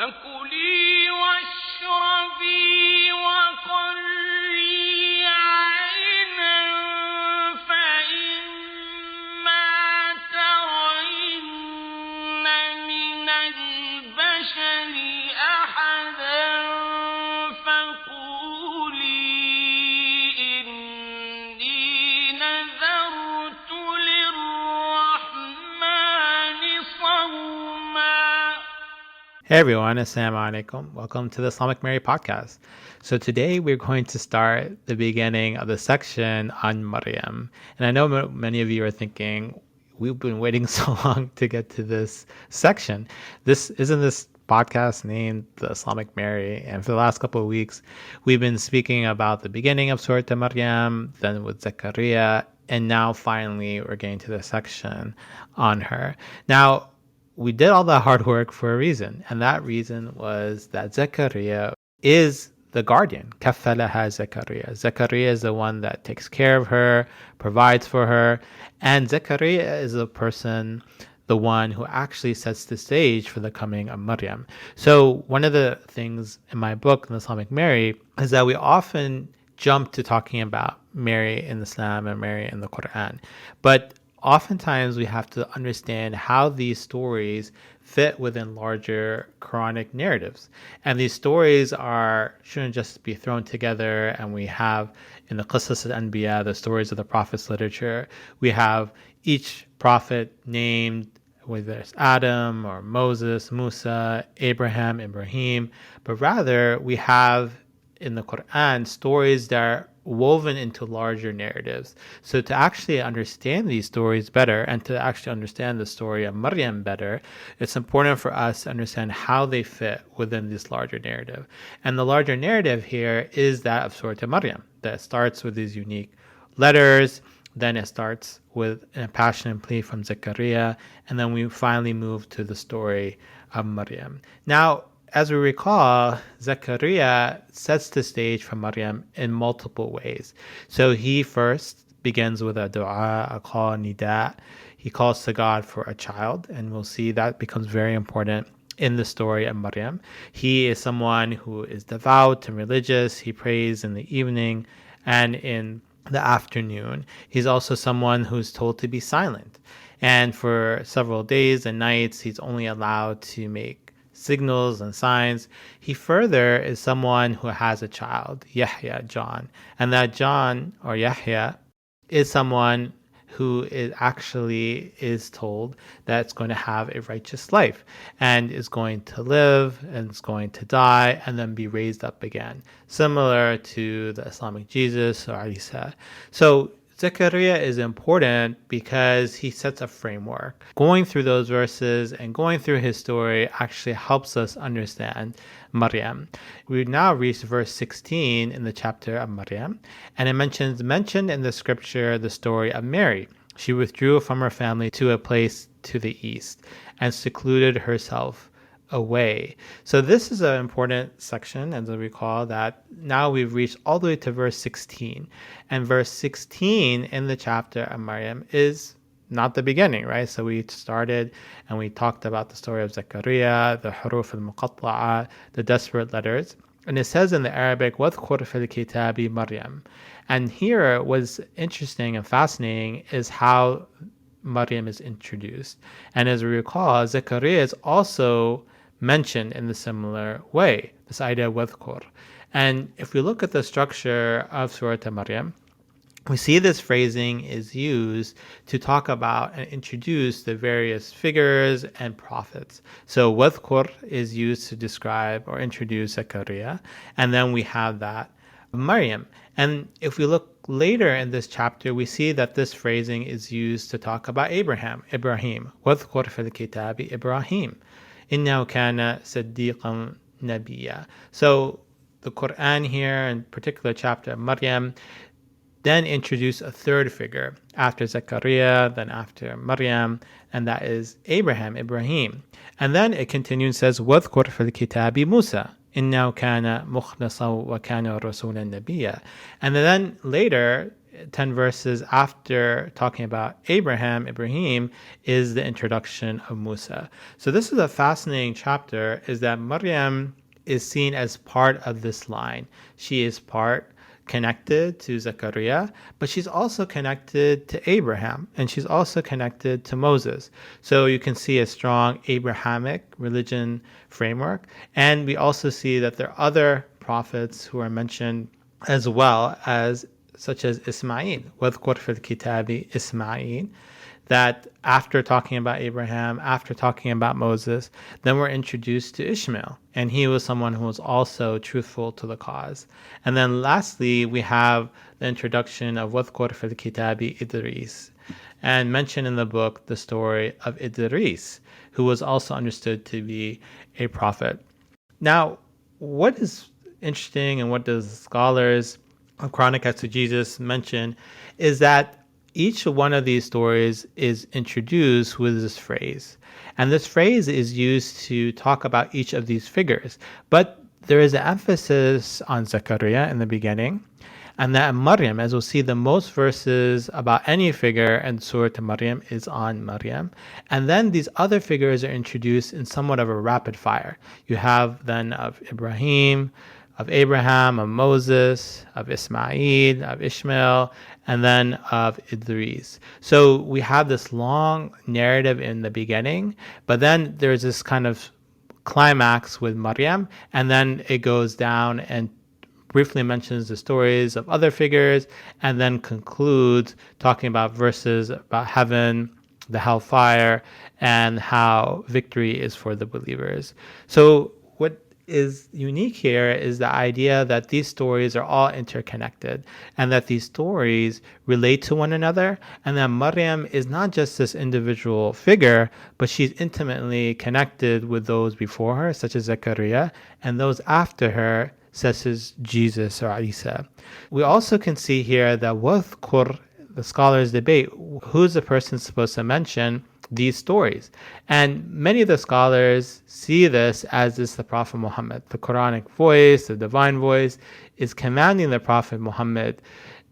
فكلي واشربي وقري عينا فإما ترين من البشر أحدا فقولي إني نذرت للرحمن صوما. Hey everyone, Assalamu alaikum. Welcome to the Islamic Mary podcast. So today we're going to start the beginning of the section on Maryam. And I know many of you are thinking, we've been waiting so long to get to this section. This podcast named the Islamic Mary? And for the last couple of weeks, we've been speaking about the beginning of Surat Maryam, then with Zechariah, and now finally we're getting to the section on her. Now, we did all that hard work for a reason, and that reason was that Zechariah is the guardian. Kaffalaha Zechariah. Zechariah is the one that takes care of her, provides for her, and Zechariah is the one who actually sets the stage for the coming of Maryam. So one of the things in my book, The Islamic Mary, is that we often jump to talking about Mary in Islam and Mary in the Qur'an. But oftentimes we have to understand how these stories fit within larger Quranic narratives. And these stories shouldn't just be thrown together, and we have in the Qisas al-Anbiya, the stories of the prophets literature, we have each prophet named, whether it's Adam or Moses, Musa, Abraham, Ibrahim, but rather we have in the Qur'an stories that are woven into larger narratives. So to actually understand these stories better and to actually understand the story of Maryam better, it's important for us to understand how they fit within this larger narrative. And the larger narrative here is that of Surah Maryam, that starts with these unique letters, then it starts with a passionate plea from Zechariah, and then we finally move to the story of Maryam. Now, as we recall, Zechariah sets the stage for Maryam in multiple ways. So he first begins with a dua, a call, a nida. He calls to God for a child, and we'll see that becomes very important in the story of Maryam. He is someone who is devout and religious. He prays in the evening and in the afternoon. He's also someone who's told to be silent. And for several days and nights, he's only allowed to make signals and signs. He further is someone who has a child, Yahya, John. And that John, or Yahya, is someone who is told that it's going to have a righteous life and is going to live and is going to die and then be raised up again, similar to the Islamic Jesus or Isa. So Zechariah is important because he sets a framework. Going through those verses and going through his story actually helps us understand Maryam. We now reach verse 16 in the chapter of Maryam, and it mentioned in the scripture the story of Mary. She withdrew from her family to a place to the east and secluded herself away. So this is an important section, as I recall, that now we've reached all the way to verse 16. And verse 16 in the chapter of Maryam is not the beginning, right? So we started and we talked about the story of Zechariah, the huruf al-muqatta'a, the desperate letters. And it says in the Arabic, وَذْكُرْ فِي الْكِتَابِ Maryam. And here what's interesting and fascinating is how Maryam is introduced. And as we recall, Zechariah is also mentioned in the similar way, this idea of wadhkur. And if we look at the structure of Surah Maryam, we see this phrasing is used to talk about and introduce the various figures and prophets. So wadhkur is used to describe or introduce Zechariah, and then we have that of Maryam. And if we look later in this chapter, we see that this phrasing is used to talk about Ibrahim. wadhkur fil kitabi Ibrahim. إِنَّهُ كَانَ صَدِّيقًا نَبِيًّا. So the Qur'an here, in particular chapter of Maryam, then introduce a third figure after Zechariah, then after Maryam, and that is Ibrahim. And then it continues and says, وَاذْكُرْ فِي الْكِتَابِ مُوسَى إِنَّهُ كَانَ مُخْلَصًا وَكَانَ رَسُولًا نَبِيًّا. And then later, 10 verses after talking about Ibrahim, is the introduction of Musa. So this is a fascinating chapter, is that Maryam is seen as part of this line. She is part connected to Zechariah, but she's also connected to Abraham, and she's also connected to Moses. So you can see a strong Abrahamic religion framework. And we also see that there are other prophets who are mentioned as well, as such as Ismail, وَاذْكُرْ فِي الْكِتَابِ Ismail, that after talking about Abraham, after talking about Moses, then we're introduced to Ishmael. And he was someone who was also truthful to the cause. And then lastly, we have the introduction of وَاذْكُرْ فِي الْكِتَابِ Idris, and mention in the book the story of Idris, who was also understood to be a prophet. Now, what is interesting and what does scholars of Quranic exegesis mention is that each one of these stories is introduced with this phrase. And this phrase is used to talk about each of these figures. But there is an emphasis on Zechariah in the beginning. And that Maryam, as we'll see, the most verses about any figure in Surat Maryam is on Maryam. And then these other figures are introduced in somewhat of a rapid fire. You have then of Ibrahim, of Abraham, of Moses, of Ismail, of Ishmael, and then of Idris. So we have this long narrative in the beginning, but then there's this kind of climax with Maryam, and then it goes down and briefly mentions the stories of other figures, and then concludes talking about verses about heaven, the hellfire, and how victory is for the believers. So what is unique here is the idea that these stories are all interconnected, and that these stories relate to one another, and that Maryam is not just this individual figure, but she's intimately connected with those before her, such as Zechariah, and those after her, such as Jesus or Isa. We also can see here that وَاذْكُرْ, the scholars debate who's the person supposed to mention these stories. And many of the scholars see this as is the Prophet Muhammad. The Quranic voice, the divine voice, is commanding the Prophet Muhammad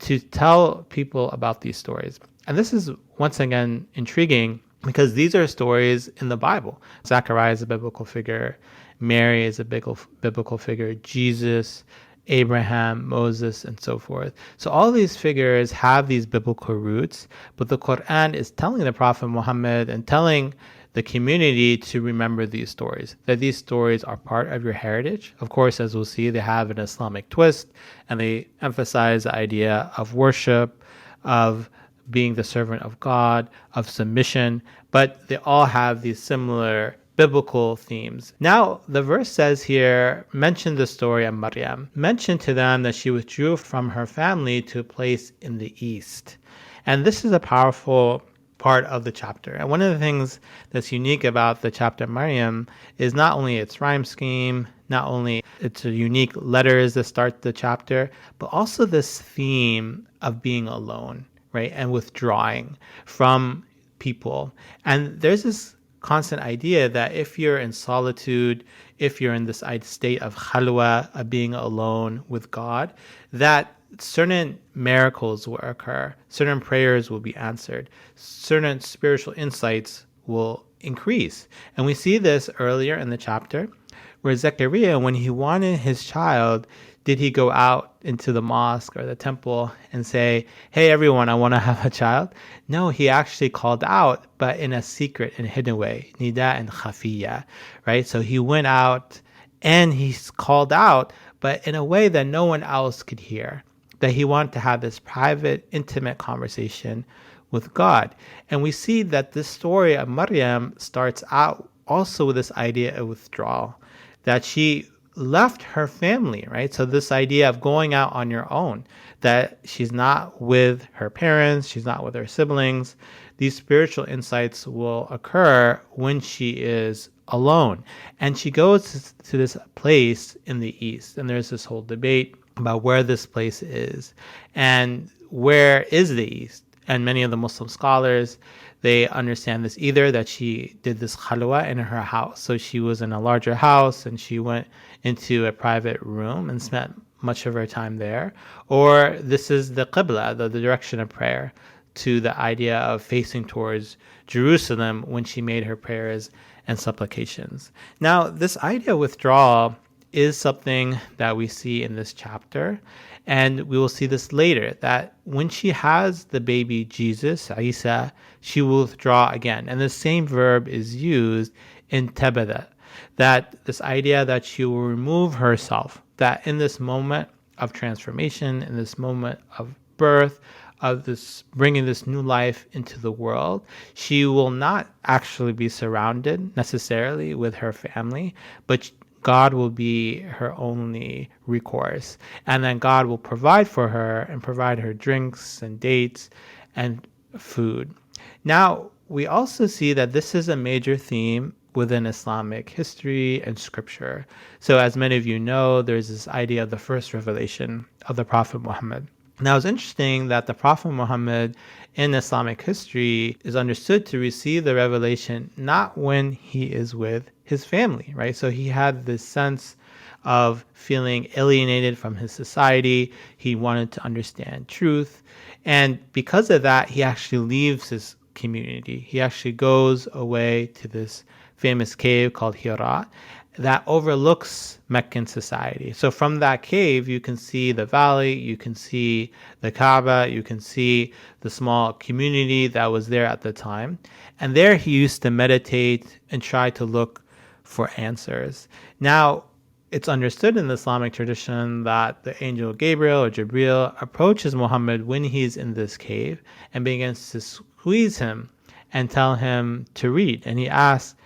to tell people about these stories. And this is once again intriguing because these are stories in the Bible. Zechariah is a biblical figure. Mary is a biblical figure. Jesus, Abraham, Moses, and so forth. So all these figures have these biblical roots, but the Qur'an is telling the Prophet Muhammad and telling the community to remember these stories, that these stories are part of your heritage. Of course, as we'll see, they have an Islamic twist, and they emphasize the idea of worship, of being the servant of God, of submission, but they all have these similar biblical themes. Now, the verse says here, mention the story of Maryam. Mention to them that she withdrew from her family to a place in the east. And this is a powerful part of the chapter. And one of the things that's unique about the chapter Maryam is not only its rhyme scheme, not only its unique letters that start the chapter, but also this theme of being alone, right? And withdrawing from people. And there's this constant idea that if you're in solitude, if you're in this state of khalwa, of being alone with God, that certain miracles will occur, certain prayers will be answered, certain spiritual insights will increase. And we see this earlier in the chapter where Zechariah, when he wanted his child, did he go out into the mosque or the temple and say, hey, everyone, I want to have a child? No, he actually called out, but in a secret and hidden way, nida and khafiya, right? So he went out and he called out, but in a way that no one else could hear, that he wanted to have this private, intimate conversation with God. And we see that this story of Maryam starts out also with this idea of withdrawal, that she left her family, right? So this idea of going out on your own, that she's not with her parents, she's not with her siblings. These spiritual insights will occur when she is alone. And she goes to this place in the east. And there's this whole debate about where this place is and where is the east. And many of the Muslim scholars, they understand this either that she did this khalwa in her house. So she was in a larger house and she went into a private room and spent much of her time there, or this is the Qibla, the direction of prayer, to the idea of facing towards Jerusalem when she made her prayers and supplications. Now, this idea of withdrawal is something that we see in this chapter, and we will see this later, that when she has the baby Jesus, Isa, she will withdraw again. And the same verb is used in tabada, that this idea that she will remove herself, that in this moment of transformation, in this moment of birth, of this bringing this new life into the world, she will not actually be surrounded necessarily with her family, but God will be her only recourse. And then God will provide for her and provide her drinks and dates and food. Now, we also see that this is a major theme within Islamic history and scripture. So as many of you know, there's this idea of the first revelation of the Prophet Muhammad. Now, it's interesting that the Prophet Muhammad in Islamic history is understood to receive the revelation not when he is with his family, right? So he had this sense of feeling alienated from his society. He wanted to understand truth. And because of that, he actually leaves his community. He actually goes away to this famous cave called Hira that overlooks Meccan society. So from that cave, you can see the valley, you can see the Kaaba, you can see the small community that was there at the time. And there he used to meditate and try to look for answers. Now, it's understood in the Islamic tradition that the angel Gabriel or Jibril approaches Muhammad when he's in this cave and begins to squeeze him and tell him to read. And he asks,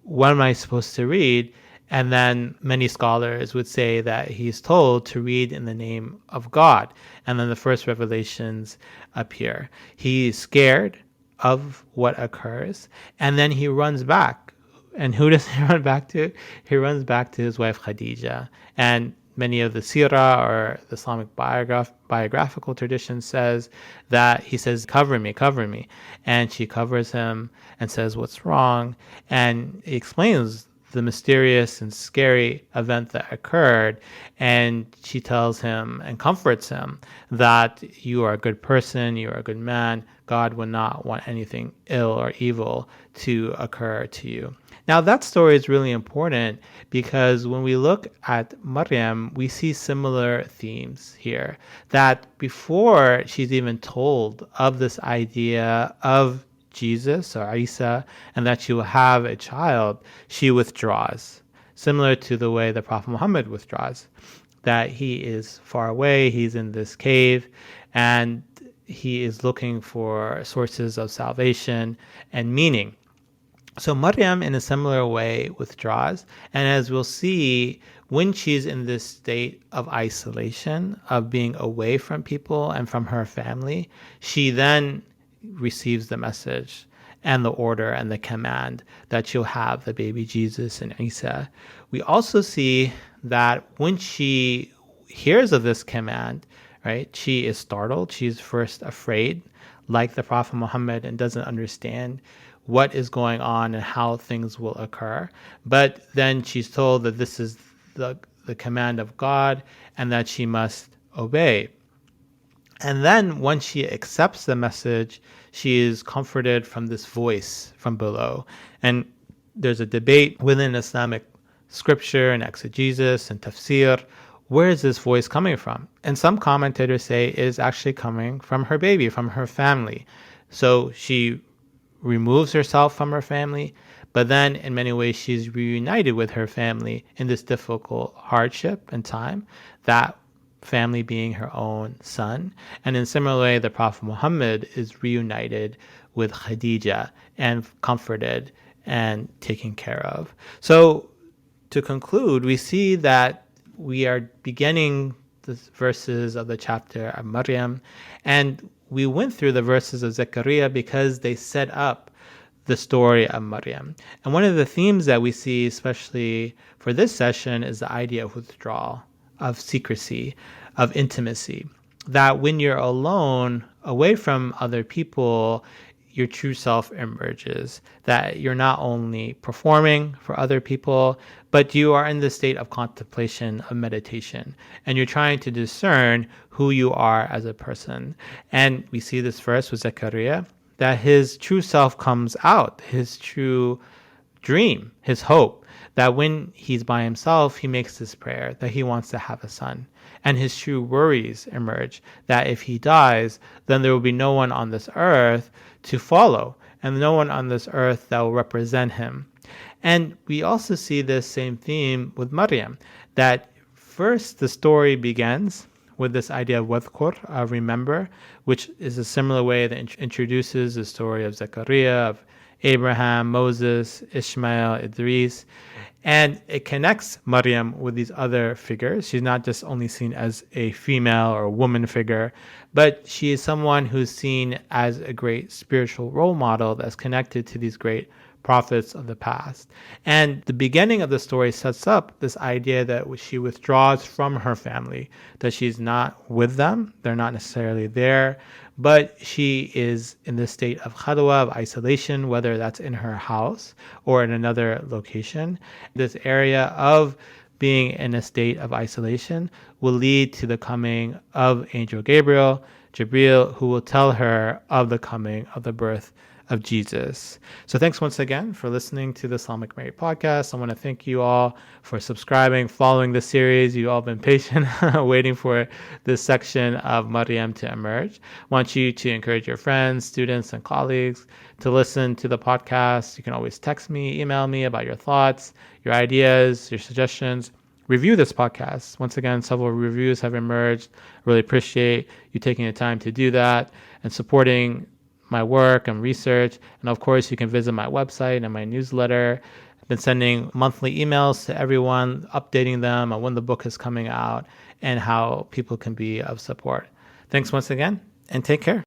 what am I supposed to read? And then many scholars would say that he's told to read in the name of God. And then the first revelations appear. He's scared of what occurs. And then he runs back. And who does he run back to? He runs back to his wife Khadija. And many of the seerah or the Islamic biographical tradition says that he says, cover me. And she covers him and says, what's wrong? And he explains the mysterious and scary event that occurred. And she tells him and comforts him that you are a good person, you are a good man. God would not want anything ill or evil to occur to you. Now, that story is really important because when we look at Maryam, we see similar themes here. That before she's even told of this idea of Jesus or Isa and that she will have a child, she withdraws, similar to the way the Prophet Muhammad withdraws, that he is far away, he's in this cave, and he is looking for sources of salvation and meaning. So Maryam, in a similar way, withdraws. And as we'll see, when she's in this state of isolation, of being away from people and from her family, she then receives the message and the order and the command that she'll have the baby Jesus and Isa. We also see that when she hears of this command, right, she is startled. She's first afraid, like the Prophet Muhammad, and doesn't understand what is going on and how things will occur. But then she's told that this is the command of God and that she must obey. And then once she accepts the message, she is comforted from this voice from below. And there's a debate within Islamic scripture and exegesis and tafsir. Where is this voice coming from? And some commentators say it is actually coming from her baby, from her family. So she removes herself from her family, but then in many ways she's reunited with her family in this difficult hardship and time, that family being her own son. And in a similar way, the Prophet Muhammad is reunited with Khadija and comforted and taken care of. So to conclude, we see that we are beginning the verses of the chapter of Maryam, and we went through the verses of Zechariah because they set up the story of Maryam. And one of the themes that we see, especially for this session, is the idea of withdrawal, of secrecy, of intimacy. That when you're alone, away from other people, your true self emerges, that you're not only performing for other people, but you are in the state of contemplation, of meditation, and you're trying to discern who you are as a person. And we see this first with Zechariah, that his true self comes out, his true dream, his hope, that when he's by himself, he makes this prayer that he wants to have a son. And his true worries emerge, that if he dies, then there will be no one on this earth to follow, and no one on this earth that will represent him. And we also see this same theme with Maryam, that first the story begins with this idea of wadhkur, remember, which is a similar way that introduces the story of Zechariah, of Abraham, Moses, Ishmael, Idris. And it connects Maryam with these other figures. She's not just only seen as a female or a woman figure, but she is someone who's seen as a great spiritual role model that's connected to these great prophets of the past. And the beginning of the story sets up this idea that she withdraws from her family, that she's not with them, they're not necessarily there, but she is in this state of khadwa, of isolation, whether that's in her house or in another location. This area of being in a state of isolation will lead to the coming of Angel Jibril, who will tell her of the coming of the birth of Jesus. So thanks once again for listening to the Islamic Mary podcast. I want to thank you all for subscribing, following the series. You've all been patient waiting for this section of Maryam to emerge. I want you to encourage your friends, students, and colleagues to listen to the podcast. You can always text me, email me about your thoughts, your ideas, your suggestions. Review this podcast. Once again, several reviews have emerged. I really appreciate you taking the time to do that and supporting my work and research. And of course, you can visit my website and my newsletter. I've been sending monthly emails to everyone, updating them on when the book is coming out and how people can be of support. Thanks once again, and take care.